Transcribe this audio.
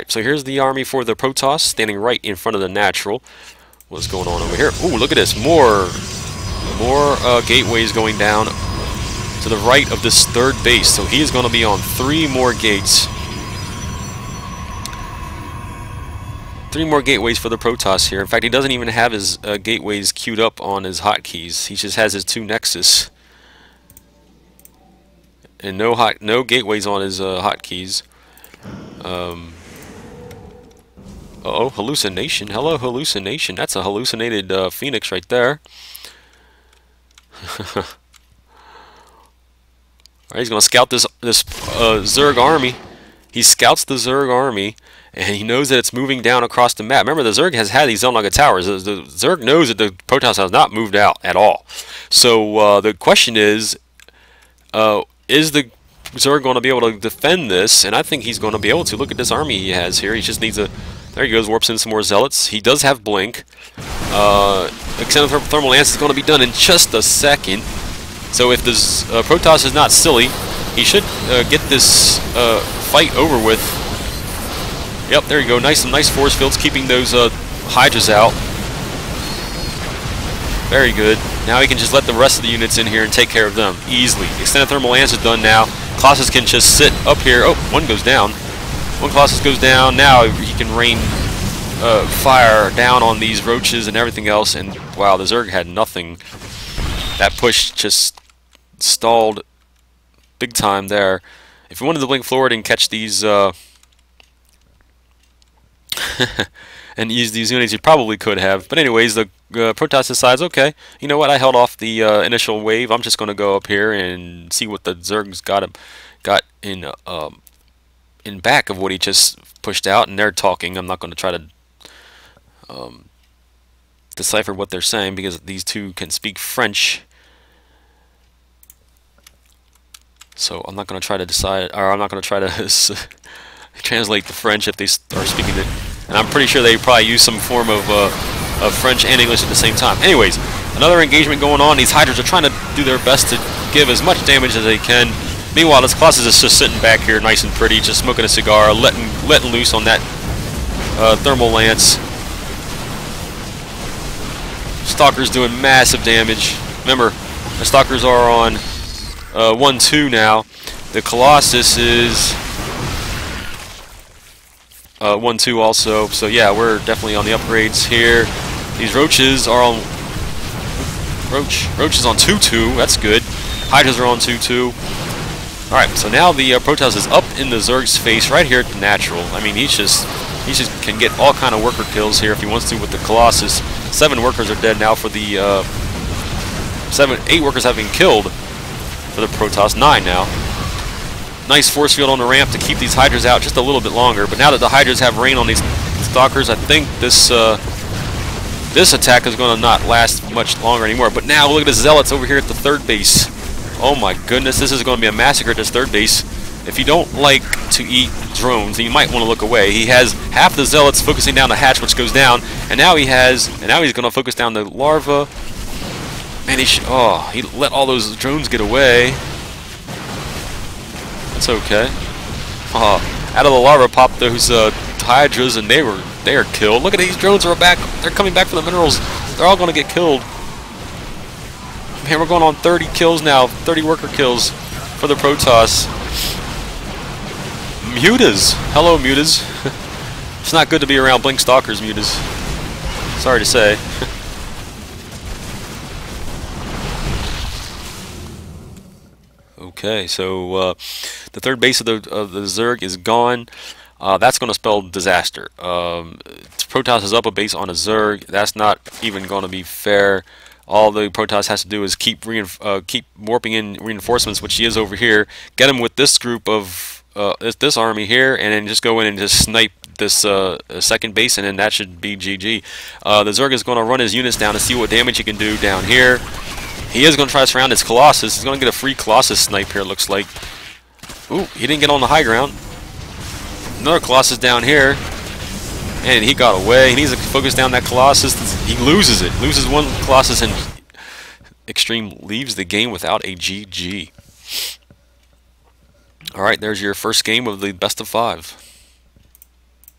Alright, so here's the army for the Protoss, standing right in front of the natural. What's going on over here? Ooh, look at this. More gateways going down to the right of this third base. So he is going to be on 3 more gates. 3 more gateways for the Protoss here. In fact, he doesn't even have his gateways queued up on his hotkeys. He just has his 2 Nexus. And no gateways on his hotkeys. Uh-oh, hallucination. Hello, hallucination. That's a hallucinated Phoenix right there. Alright, he's going to scout this Zerg army. He scouts the Zerg army, and he knows that it's moving down across the map. Remember, the Zerg has had these Zelnaga towers. The Zerg knows that the Protoss has not moved out at all. So the question is the Zerg going to be able to defend this? And I think he's going to be able to. Look at this army he has here. He just needs a... There he goes, warps in some more Zealots. He does have Blink. Extended Thermal Lance is going to be done in just a second. So if this Protoss is not silly, he should get this fight over with. Yep, there you go. Some nice force fields, keeping those Hydras out. Very good. Now he can just let the rest of the units in here and take care of them easily. Extended Thermal Lance is done now. Colossus can just sit up here. Oh, one goes down. One Colossus goes down. Now he can rain fire down on these roaches and everything else. And wow, the Zerg had nothing. That push just stalled big time there. If you wanted to blink forward and catch these and use these units, you probably could have. But anyways, the Protoss decides, okay, you know what? I held off the initial wave. I'm just going to go up here and see what the Zerg's got in back of what he just pushed out. And they're talking. I'm not going to try to decipher what they're saying because these two can speak French. So I'm not going to try to decide, or I'm not going to try to translate the French if they start speaking it. And I'm pretty sure they probably use some form of French and English at the same time. Anyways, another engagement going on. These Hydras are trying to do their best to give as much damage as they can. Meanwhile, this Colossus is just sitting back here, nice and pretty, just smoking a cigar, letting loose on that Thermal Lance. Stalker's doing massive damage. Remember, the Stalkers are on 1-2 now. The Colossus is 1-2 also. So yeah, we're definitely on the upgrades here. These Roaches are on... Roach is on 2-2. That's good. Hydras are on 2-2. Alright, so now the Protoss is up in the Zerg's face right here at the natural. I mean, he just can get all kind of worker kills here if he wants to with the Colossus. 7 workers are dead now for the... 8 workers have been killed for the Protoss. 9 now. Nice force field on the ramp to keep these Hydras out just a little bit longer. But now that the Hydras have rain on these Stalkers, I think this this attack is going to not last much longer anymore. But now look at the Zealots over here at the third base. Oh my goodness, this is going to be a massacre at this third base. If you don't like to eat drones, then you might want to look away. He has half the Zealots focusing down the hatch, which goes down, and now he's going to focus down the larva. Man, he let all those drones get away. That's okay. Out of the larva popped those Hydras, and they are killed. Look at these drones are back. They're coming back for the minerals. They're all going to get killed. Man, we're going on 30 kills now. 30 worker kills for the Protoss. Mutas. Hello, Mutas. It's not good to be around Blink Stalkers, Mutas. Sorry to say. Okay, so the third base of the Zerg is gone. That's going to spell disaster. Protoss is up a base on a Zerg. That's not even going to be fair. All the Protoss has to do is keep warping in reinforcements, which he is over here. Get him with this group of this army here, and then just go in and just snipe this second base, and then that should be GG. The Zerg is going to run his units down to see what damage he can do down here. He is going to try to surround his Colossus. He's going to get a free Colossus snipe here, it looks like. Ooh, he didn't get on the high ground. Another Colossus down here. And he got away. He needs to focus down that Colossus. He loses it. Loses one Colossus, and Extreme leaves the game without a GG. Alright, there's your first game of the best of 5.